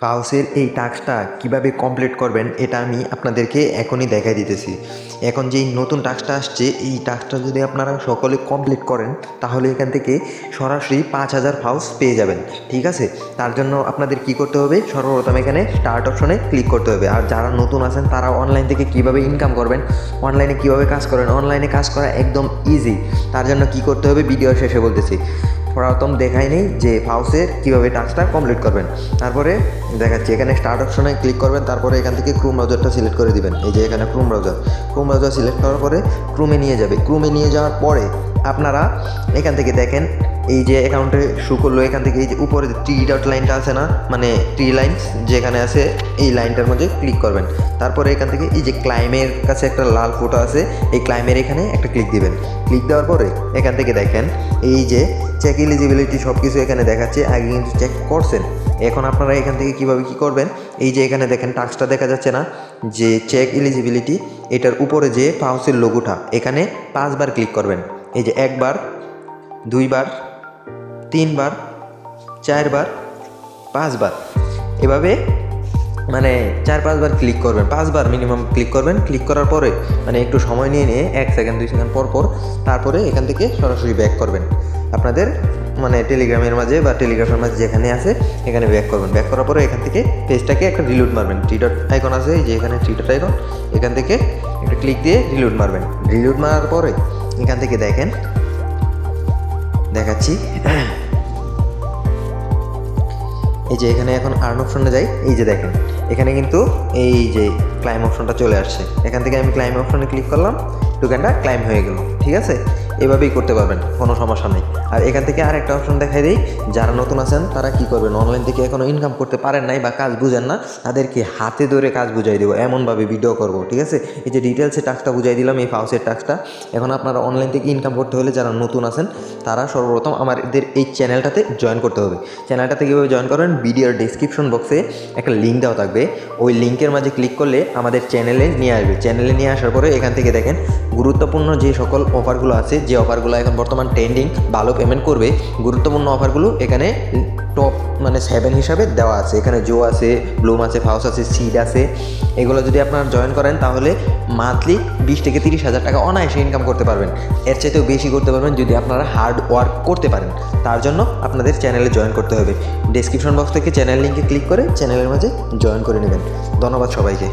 ফাউসের এই টাস্কটা কিভাবে কমপ্লিট করবেন এটা আমি আপনাদেরকে এখনই দেখাই দিতেছি। এখন যেই নতুন টাস্কটা আসছে এই টাস্কটা যদি আপনারা সকলে কমপ্লিট করেন তাহলে এখান থেকে সরাসরি 5000 ফাউস পেয়ে যাবেন। ঠিক আছে, তার জন্য আপনাদের কি করতে হবে, সর্বপ্রথম এখানে স্টার্ট অপশনে ক্লিক করতে হবে। আর যারা নতুন আছেন তারা অনলাইন থেকে কিভাবে ইনকাম করবেন, অনলাইনে কিভাবে কাজ করেন, অনলাইনে কাজ করা একদম ইজি। তার জন্য কি করতে হবে ভিডিও শেষে বলতেছি। প্রথম দেখাই নেই যে ফাউসের কীভাবে টাস্কটা কমপ্লিট করবেন। তারপরে দেখাচ্ছি, এখানে স্টার্ট অপশনে ক্লিক করবেন, তারপরে এখান থেকে ক্রোম ব্রাউজারটা সিলেক্ট করে দিবেন। এই যে এখানে ক্রোম ব্রাউজার সিলেক্ট করার পরে ক্রোমে নিয়ে যাবে। ক্রোমে নিয়ে যাওয়ার পরে আপনারা এখান থেকে দেখেন এই যে অ্যাকাউন্টে শু করলো, এখান থেকে এই যে উপরে ট্রি ডট লাইনটা আছে না, মানে ট্রি লাইন যেখানে আছে এই লাইনটার মধ্যে ক্লিক করবেন। তারপরে এখান থেকে এই যে ক্লাইমের কাছে একটা লাল ফোটো আছে, এই ক্লাইমের এখানে একটা ক্লিক দিবেন। ক্লিক দেওয়ার পরে এখান থেকে দেখেন এই যে চেক এলিজিবিলিটি সব কিছু এখানে দেখাচ্ছে, আগে কিন্তু চেক করছেন। এখন আপনারা এখান থেকে কিভাবে কি করবেন, এই যে এখানে দেখেন টাস্কটা দেখা যাচ্ছে না যে চেক এলিজিবিলিটি, এটার উপরে যে ফাউসের লোগোটা এখানে 5 বার ক্লিক করবেন। এই যে 1 বার, 2 বার, 3 বার, 4 বার, 5 বার, এভাবে মানে 4-5 বার ক্লিক করবেন, 5 বার মিনিমাম ক্লিক করবেন। ক্লিক করার পরে মানে একটু সময় নিয়ে 1 সেকেন্ড 2 সেকেন্ড পর তারপরে এখান থেকে সরাসরি ব্যাক করবেন আপনাদের মানে টেলিগ্রামের মাঝে বা টেলিগ্রামের মাঝে যেখানে আছে এখানে ব্যাক করবেন। ব্যাক করার পরে এখান থেকে পেজটাকে একটা রিলোড মারবেন। থ্রি ডট আইকন আছে যে এখানে থ্রি ডট আইকন, এখান থেকে একটা ক্লিক দিয়ে রিলোড মারবেন। রিলোড মারার পরে এখান থেকে দেখেন দেখাচ্ছি, এই যে এখানে এখন আর্ন অপশনে যাই। এই যে দেখেন এখানে কিন্তু এই যে ক্লাইম অপশনটা চলে আসছে। এখান থেকে আমি ক্লাইম অপশনে ক্লিক করলাম, টোকেনটা ক্লাইম হয়ে গেল। ঠিক আছে, এভাবেই করতে পারবেন, কোনো সমস্যা নেই। আর এখান থেকে আরেকটা অপশন দেখাই দিই, যারা নতুন আছেন তারা কি করবেন, অনলাইন থেকে এখনও ইনকাম করতে পারেন নাই বা কাজ বুঝেন না, তাদেরকে হাতে ধরে কাজ বুঝাই দেবো, এমনভাবে ভিডিও করব। ঠিক আছে, এই যে ডিটেলসে টাস্কটা বুঝাই দিলাম, এই ফাউসের টাস্কটা। এখন আপনারা অনলাইন থেকে ইনকাম করতে হলে যারা নতুন আছেন তারা সর্বপ্রথম আমাদের এই চ্যানেলটাতে জয়েন করতে হবে। চ্যানেলটাতে কীভাবে জয়েন করবেন, ভিডিওর ডেসক্রিপশন বক্সে একটা লিঙ্ক দেওয়া থাকবে, ওই লিঙ্কের মাঝে ক্লিক করলে আমাদের চ্যানেলে নিয়ে আসবে। চ্যানেলে নিয়ে আসার পরে এখান থেকে দেখেন গুরুত্বপূর্ণ যে সকল অফারগুলো আছে, যে অফারগুলো এখন বর্তমান ট্রেন্ডিং, ভালো পেমেন্ট করবে, গুরুত্বপূর্ণ অফারগুলো এখানে টপ মানে 7 হিসাবে দেওয়া আছে। এখানে জো আছে, ব্লুম আছে, ফাউস আছে, সিড আছে। এগুলো যদি আপনারা জয়েন করেন তাহলে মান্থলি 20 থেকে 30 হাজার টাকা অনায়াসে ইনকাম করতে পারবেন। এর চাইতেও বেশি করতে পারবেন যদি আপনারা হার্ড ওয়ার্ক করতে পারেন। তার জন্য আপনাদের চ্যানেলে জয়েন করতে হবে। ডেসক্রিপশন বক্স থেকে চ্যানেল লিঙ্কে ক্লিক করে চ্যানেলের মাঝে জয়েন করে নেবেন। ধন্যবাদ সবাইকে।